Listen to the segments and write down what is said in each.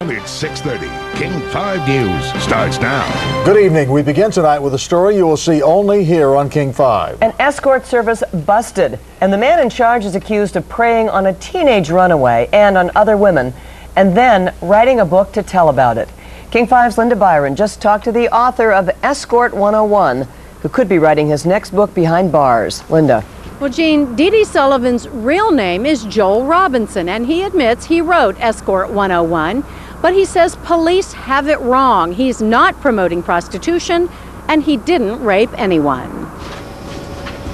It's 6:30. King 5 News starts now. Good evening. We begin tonight with a story you will see only here on King 5. An escort service busted, and the man in charge is accused of preying on a teenage runaway and on other women, and then writing a book to tell about it. King 5's Linda Byron just talked to the author of Escort 101, who could be writing his next book behind bars. Linda. Well, Gene, Dee Dee Sullivan's real name is Joel Robinson, and he admits he wrote Escort 101, but he says police have it wrong. He's not promoting prostitution, and he didn't rape anyone.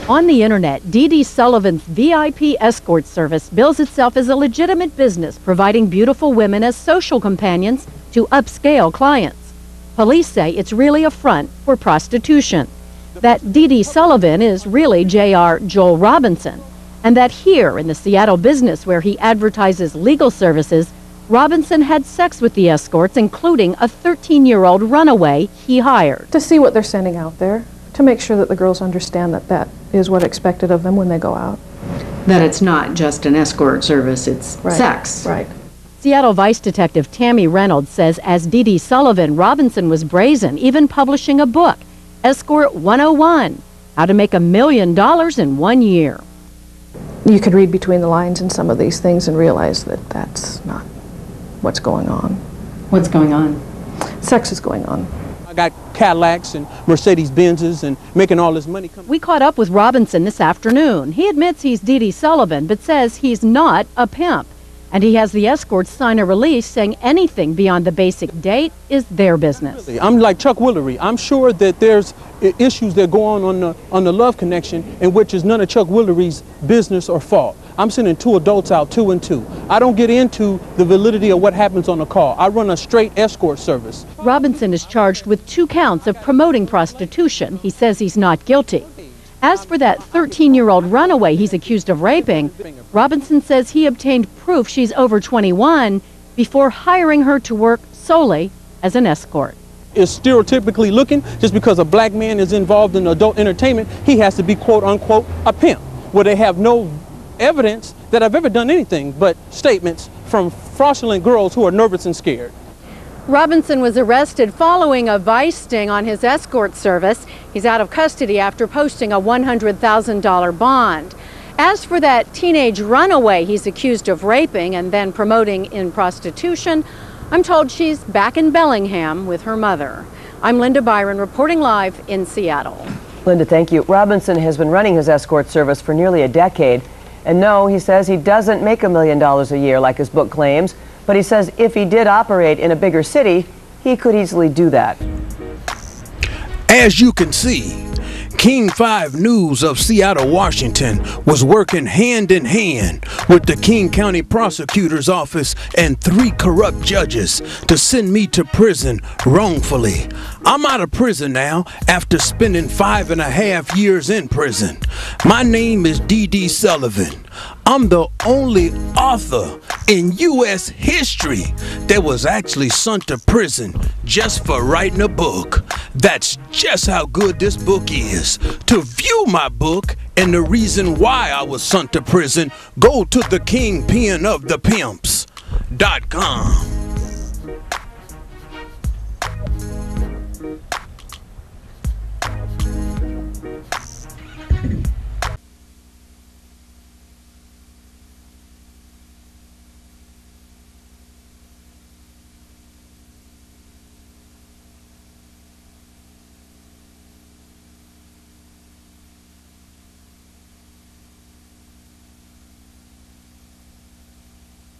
On the internet, Dee Dee Sullivan's VIP escort service bills itself as a legitimate business, providing beautiful women as social companions to upscale clients. Police say it's really a front for prostitution, that Dee Dee Sullivan is really J.R. Joel Robinson, and that here in the Seattle business where he advertises legal services, Robinson had sex with the escorts, including a 13-year-old runaway he hired. To see what they're sending out there, to make sure that the girls understand that that is what expected of them when they go out. That it's not just an escort service, it's sex. Right. Seattle Vice Detective Tammy Reynolds says as Dee Dee Sullivan, Robinson was brazen, even publishing a book, Escort 101, How to Make $1 Million in 1 year. You could read between the lines in some of these things and realize that that's not what's going on. What's going on? Sex is going on. I got Cadillacs and Mercedes Benzes and making all this money. We caught up with Robinson this afternoon. He admits he's Dee Dee Sullivan, but says he's not a pimp. And he has the escorts sign a release saying anything beyond the basic date is their business. I'm like Chuck Woolery. I'm sure that there's issues that go on the love connection in which is none of Chuck Woolery's business or fault. I'm sending two adults out 2 and 2. I don't get into the validity of what happens on the call. I run a straight escort service. Robinson is charged with 2 counts of promoting prostitution. He says he's not guilty. As for that 13-year-old runaway he's accused of raping, Robinson says he obtained proof she's over 21 before hiring her to work solely as an escort. Is stereotypically looking, just because a black man is involved in adult entertainment, he has to be quote-unquote a pimp, where they have no evidence that I've ever done anything but statements from fraudulent girls who are nervous and scared. Robinson was arrested following a vice sting on his escort service. He's out of custody after posting a $100,000 bond. As for that teenage runaway he's accused of raping and then promoting in prostitution, I'm told she's back in Bellingham with her mother. I'm Linda Byron reporting live in Seattle. Linda, thank you. Robinson has been running his escort service for nearly a decade. And no, he says he doesn't make $1 million a year like his book claims. But he says if he did operate in a bigger city, he could easily do that. As you can see, King 5 News of Seattle, Washington was working hand in hand with the King County Prosecutor's Office and 3 corrupt judges to send me to prison wrongfully. I'm out of prison now after spending 5.5 years in prison. My name is Dee Dee Sullivan. I'm the only author in U.S. history that was actually sent to prison just for writing a book. That's just how good this book is. To view my book and the reason why I was sent to prison, go to the Kingpin of the Pimps.com.